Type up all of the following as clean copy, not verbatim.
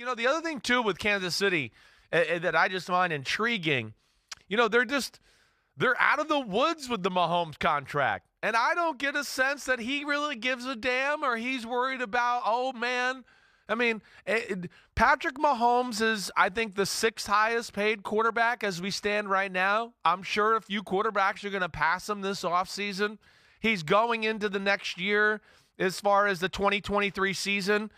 The other thing, too, with Kansas City that I just find intriguing, they're out of the woods with the Mahomes contract. And I don't get a sense that he really gives a damn or he's worried about, oh, man. I mean, Patrick Mahomes is, I think, the 6th highest paid quarterback as we stand right now. I'm sure a few quarterbacks are going to pass him this offseason. He's going into the next year as far as the 2023 season.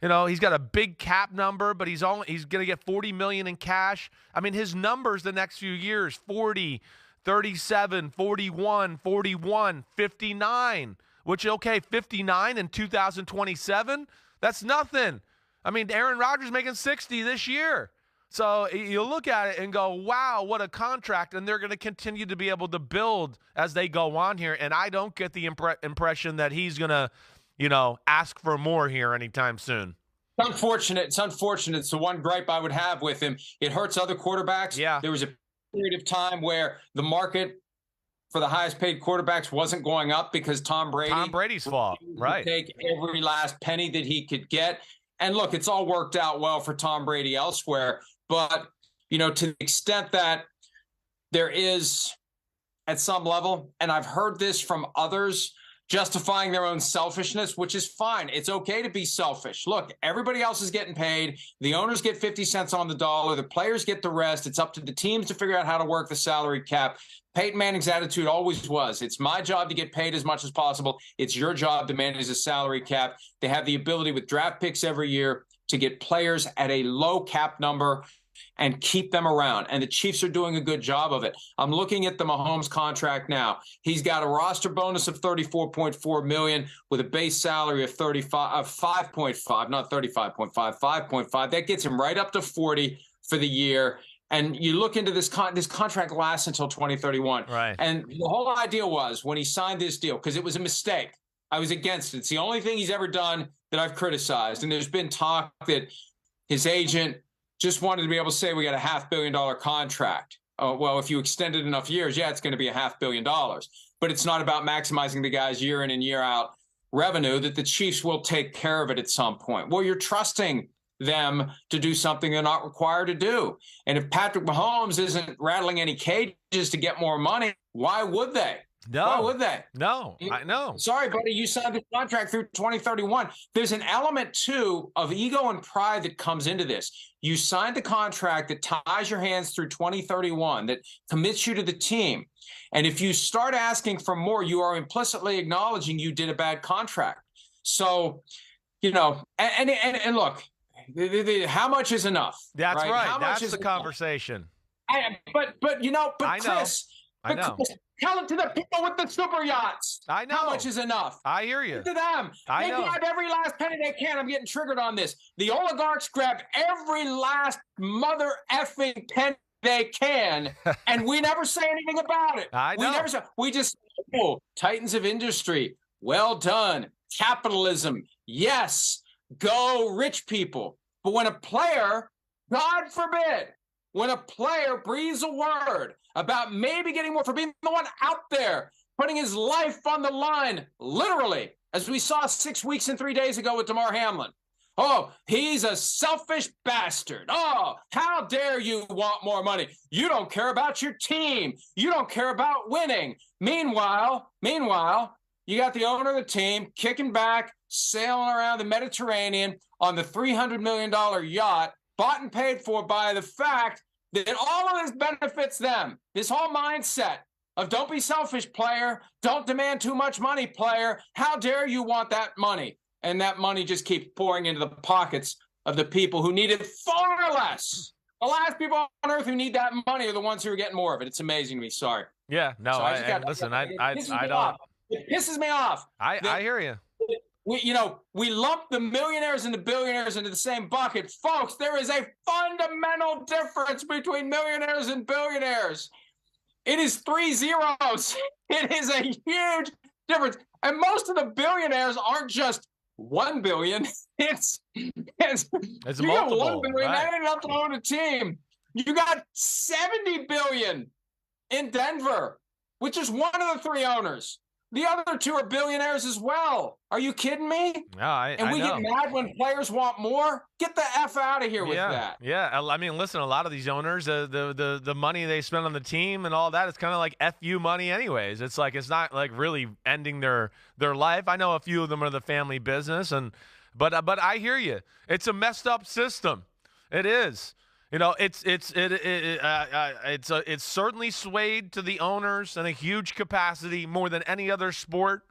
He's got a big cap number, but he's going to get $40 million in cash. I mean, his numbers the next few years, 40, 37, 41, 41, 59, which, okay, 59 in 2027, that's nothing. I mean, Aaron Rodgers making 60 this year. So you look at it and go, wow, what a contract, and they're going to continue to be able to build as they go on here, and I don't get the impression that he's going to, ask for more here anytime soon. It's unfortunate. It's the one gripe I would have with him. It hurts other quarterbacks. Yeah. There was a period of time where the market for the highest paid quarterbacks wasn't going up because Tom Brady's fault, right? Take every last penny that he could get. And look, it's all worked out well for Tom Brady elsewhere. But, to the extent that there is at some level, and I've heard this from others, justifying their own selfishness, which is fine. It's okay to be selfish. Look, everybody else is getting paid. The owners get 50 cents on the dollar. The players get the rest. It's up to the teams to figure out how to work the salary cap. Peyton Manning's attitude always was, it's my job to get paid as much as possible. It's your job to manage the salary cap. They have the ability with draft picks every year to get players at a low cap number and keep them around. And the Chiefs are doing a good job of it. I'm looking at the Mahomes contract now. He's got a roster bonus of $34.4 million with a base salary of 5.5, not 35.5, 5.5. That gets him right up to 40 for the year. And you look into this contract lasts until 2031. Right. And the whole idea was when he signed this deal, because it was a mistake. I was against it. It's the only thing he's ever done that I've criticized. And there's been talk that his agent just wanted to be able to say we got a $500 million contract. Oh, well, if you extend it enough years, yeah, it's going to be $500 million. But it's not about maximizing the guy's year in and year out revenue, that the Chiefs will take care of it at some point. Well, you're trusting them to do something they're not required to do. And if Patrick Mahomes isn't rattling any cages to get more money, why would they? No. Why would they? No, I know. Sorry, buddy, you signed the contract through 2031. There's an element, too, of ego and pride that comes into this. You signed the contract that ties your hands through 2031, that commits you to the team. And if you start asking for more, you are implicitly acknowledging you did a bad contract. So, and look, how much is enough? That's right. How much That's the conversation. But Chris, I know. Tell it to the people with the super yachts. I know. How much is enough? I hear you. To them. They grab every last penny they can. I'm getting triggered on this. The oligarchs grab every last mother effing penny they can, and we never say anything about it. I know. We just, titans of industry. Well done. Capitalism. Yes. Go rich people. But when a player, God forbid, when a player breathes a word about maybe getting more for being the one out there, putting his life on the line, literally, as we saw 6 weeks and 3 days ago with Damar Hamlin. Oh, he's a selfish bastard. Oh, how dare you want more money? You don't care about your team. You don't care about winning. Meanwhile, you got the owner of the team kicking back, sailing around the Mediterranean on the $300 million yacht, bought and paid for by the fact that all of this benefits them. This whole mindset of don't be selfish, player. Don't demand too much money, player. How dare you want that money? And that money just keeps pouring into the pockets of the people who need it far less. The last people on earth who need that money are the ones who are getting more of it. It's amazing to me. Sorry. Yeah, no, so I don't. It pisses me off. I hear you. We lump the millionaires and the billionaires into the same bucket. Folks, there is a fundamental difference between millionaires and billionaires. It is 3 zeros. It is a huge difference. And most of the billionaires aren't just 1 billion. It's you multiple, got 1 billion. Right. That ain't enough to own a team. You got 70 billion in Denver, which is one of the 3 owners. The other two are billionaires as well. Are you kidding me? No, I we know. get mad when players want more? Get the F out of here with that. Yeah, I mean, listen, a lot of these owners, the money they spend on the team and all that, it's kind of like FU money anyways. It's like it's not like really ending their life. I know a few of them are the family business, but I hear you. It's a messed up system. It is. You know, it's certainly swayed to the owners in a huge capacity more than any other sport.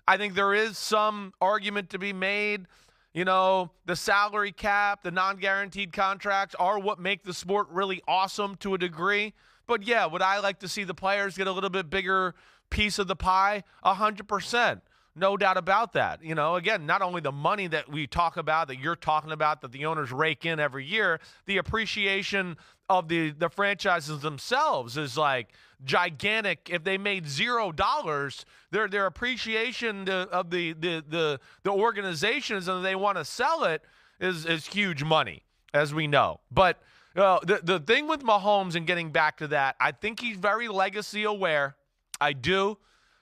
I think there is some argument to be made. You know, the salary cap, the non-guaranteed contracts are what make the sport really awesome to a degree. But yeah, would I like to see the players get a little bit bigger piece of the pie? 100%. No doubt about that. You know, again, not only the money that we talk about, that you're talking about, that the owners rake in every year, the appreciation of the franchises themselves is like gigantic. If they made $0, their appreciation of the organizations and they want to sell it is huge money, as we know. But the thing with Mahomes, and getting back to that, I think he's very legacy aware. I do.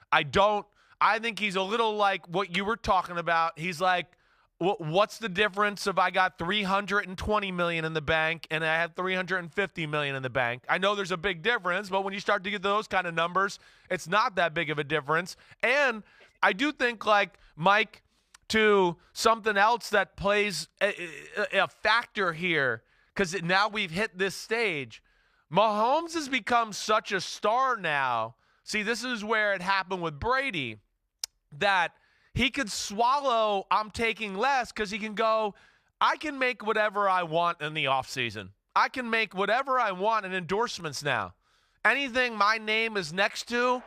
I don't. I think he's a little like what you were talking about. He's like, what's the difference if I got $320 million in the bank and I have $350 million in the bank? I know there's a big difference, but when you start to get those kind of numbers, it's not that big of a difference. And I do think, like, Mike, to something else that plays a factor here, because now we've hit this stage. Mahomes has become such a star now. See, this is where it happened with Brady, that he could swallow I'm taking less because he can go, I can make whatever I want in the offseason. I can make whatever I want in endorsements now. Anything my name is next to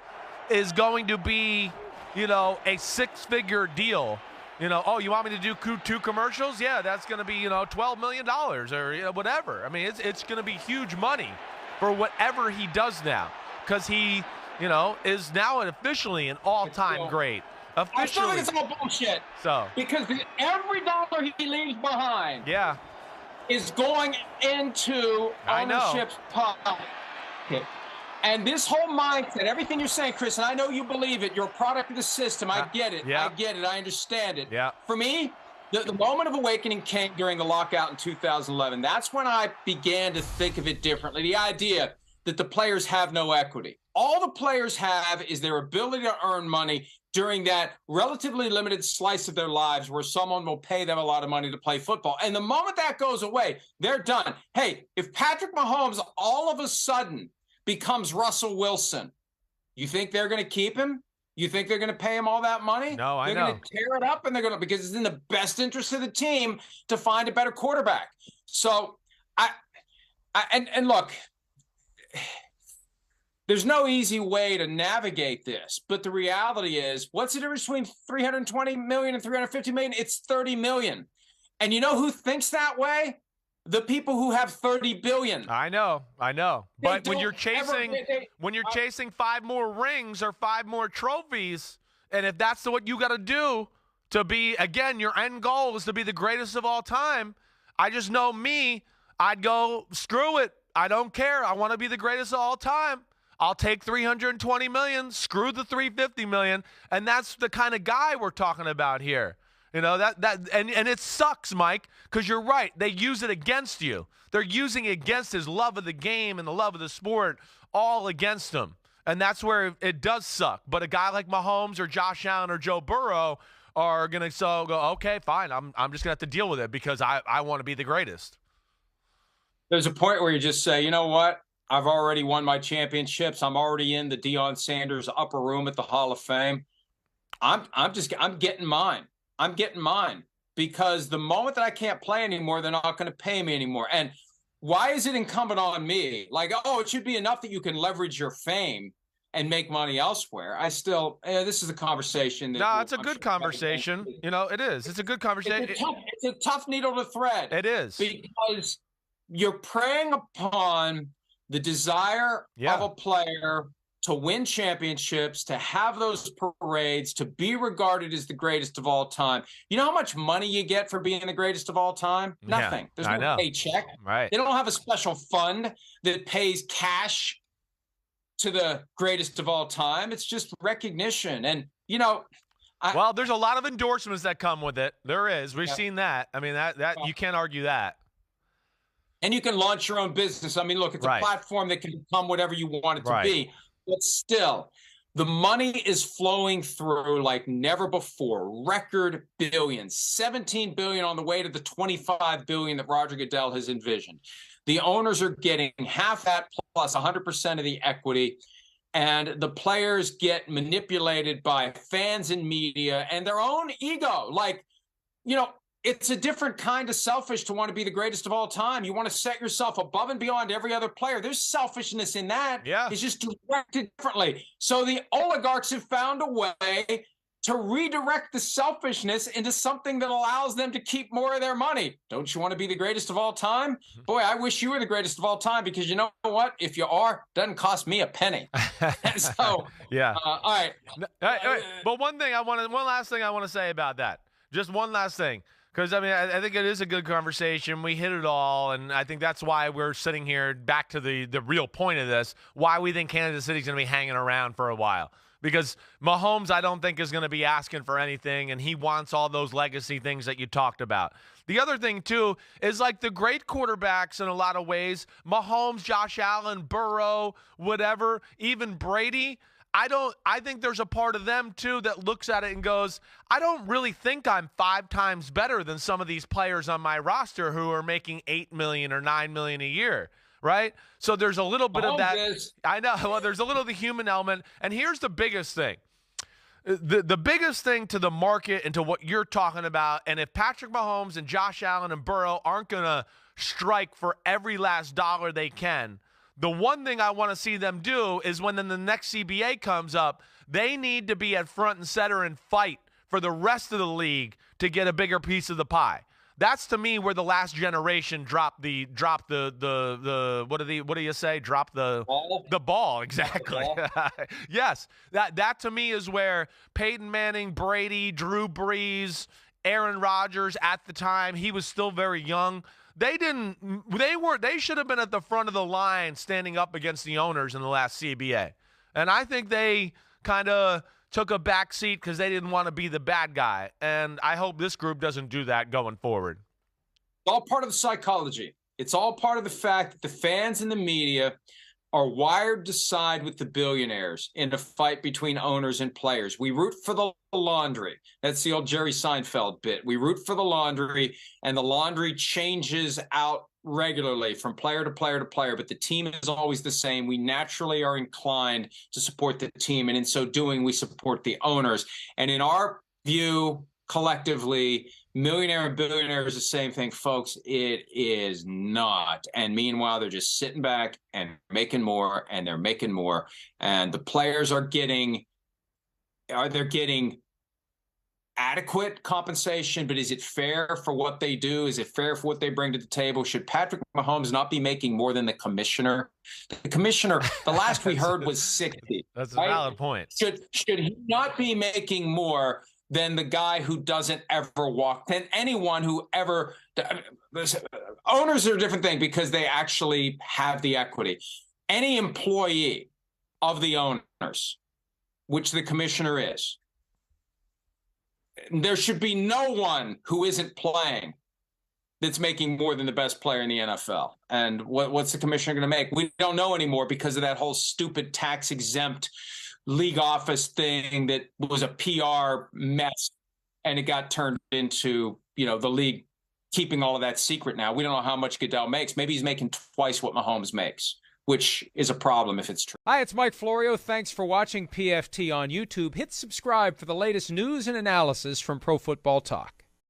is going to be, you know, a six-figure deal. You know, oh, you want me to do two commercials? Yeah, that's going to be, you know, $12 million or, you know, whatever. I mean, it's going to be huge money for whatever he does now, because he, you know, is now officially an all-time great. Officially. I still think it's all bullshit. So, because every dollar he leaves behind, yeah, is going into ownership's pocket. And this whole mindset, everything you're saying, Chris, and I know you believe it. You're a product of the system. I get it. Yeah. I get it. I understand it. Yeah. For me, the moment of awakening came during the lockout in 2011. That's when I began to think of it differently. The idea that the players have no equity. All the players have is their ability to earn money during that relatively limited slice of their lives where someone will pay them a lot of money to play football. And the moment that goes away, they're done. Hey, if Patrick Mahomes all of a sudden becomes Russell Wilson, you think they're going to keep him? You think they're going to pay him all that money? No, I know. They're going to tear it up, and they're going to, because it's in the best interest of the team to find a better quarterback. So and look, there's no easy way to navigate this, but the reality is, what's the difference between 320 million and 350 million? It's 30 million. And you know who thinks that way? The people who have 30 billion. I know. But when you're chasing 5 more rings or 5 more trophies, and if that's what you got to do to be, again, your end goal is to be the greatest of all time, I just know me, I'd go, screw it. I don't care. I want to be the greatest of all time. I'll take 320 million, screw the 350 million, and that's the kind of guy we're talking about here. You know, and it sucks, Mike, because you're right. They use it against you. They're using it against his love of the game and the love of the sport, all against him. And that's where it does suck. But a guy like Mahomes or Josh Allen or Joe Burrow are going to go, okay, fine, I'm just going to have to deal with it because I want to be the greatest. There's a point where you just say, you know what? I've already won my championships. I'm already in the Deion Sanders upper room at the Hall of Fame. I'm getting mine. I'm getting mine, because the moment that I can't play anymore, they're not going to pay me anymore. And why is it incumbent on me? Like, oh, it should be enough that you can leverage your fame and make money elsewhere. This is a conversation. No, it's a good conversation. You know, it is. It's a good conversation. It's a tough needle to thread. It is. Because you're preying upon the desire of a player to win championships, to have those parades, to be regarded as the greatest of all time. You know how much money you get for being the greatest of all time? Nothing. There's no paycheck. Right. They don't have a special fund that pays cash to the greatest of all time. It's just recognition. And you know, well, there's a lot of endorsements that come with it. There is. We've seen that. I mean, that you can't argue that. And you can launch your own business. I mean, look, it's a platform that can become whatever you want it to be. But still, the money is flowing through like never before. Record billions, 17 billion on the way to the 25 billion that Roger Goodell has envisioned. The owners are getting half that plus 100% of the equity. And the players get manipulated by fans and media and their own ego. Like, you know, it's a different kind of selfish to want to be the greatest of all time. You want to set yourself above and beyond every other player. There's selfishness in that. Yeah. It's just directed differently. So the oligarchs have found a way to redirect the selfishness into something that allows them to keep more of their money. Don't you want to be the greatest of all time? Boy, I wish you were the greatest of all time, because you know what? If you are, it doesn't cost me a penny. So, yeah. All right. But one last thing I want to say about that. Just one last thing. Because, I mean, I think it is a good conversation. We hit it all, and I think that's why we're sitting here back to the real point of this, why we think Kansas City's going to be hanging around for a while. Because Mahomes, I don't think, is going to be asking for anything, and he wants all those legacy things that you talked about. The other thing, too, is like the great quarterbacks in a lot of ways, Mahomes, Josh Allen, Burrow, whatever, even Brady, I think there's a part of them, too, that looks at it and goes, I don't really think I'm 5 times better than some of these players on my roster who are making $8 million or $9 million a year. Right? So there's a little bit of that. I know. Well, there's a little of the human element. And here's the biggest thing. The biggest thing to the market and to what you're talking about, and if Patrick Mahomes and Josh Allen and Burrow aren't going to strike for every last dollar they can, the one thing I want to see them do is when then the next CBA comes up, they need to be at front and center and fight for the rest of the league to get a bigger piece of the pie. That's, to me, where the last generation dropped the what do you say? Drop the ball. Exactly. The ball. Yes. That to me is where Peyton Manning, Brady, Drew Brees, Aaron Rodgers at the time, he was still very young. They should have been at the front of the line standing up against the owners in the last CBA. And I think they kind of took a back seat because they didn't want to be the bad guy. And I hope this group doesn't do that going forward. It's all part of the psychology. It's all part of the fact that the fans and the media are wired to side with the billionaires in a fight between owners and players. We root for the laundry. That's the old Jerry Seinfeld bit. We root for the laundry, and the laundry changes out regularly from player to player to player, but the team is always the same. We naturally are inclined to support the team, and in so doing, we support the owners. And in our view, collectively, millionaire and billionaire is the same thing, folks. It is not. And meanwhile, they're just sitting back and making more, and they're making more. And the players are getting adequate compensation, but is it fair for what they do? Is it fair for what they bring to the table? Should Patrick Mahomes not be making more than the commissioner? The commissioner, the last we heard was 60. That's a valid point. Should he not be making more than the guy who doesn't ever walk, than anyone who ever – owners are a different thing because they actually have the equity. Any employee of the owners, which the commissioner is, there should be no one who isn't playing that's making more than the best player in the NFL. And what's the commissioner going to make? We don't know anymore because of that whole stupid tax-exempt league office thing that was a PR mess, and it got turned into, the league keeping all of that secret now. We don't know how much Goodell makes. Maybe he's making twice what Mahomes makes, which is a problem if it's true. Hi, it's Mike Florio. Thanks for watching PFT on YouTube. Hit subscribe for the latest news and analysis from Pro Football Talk.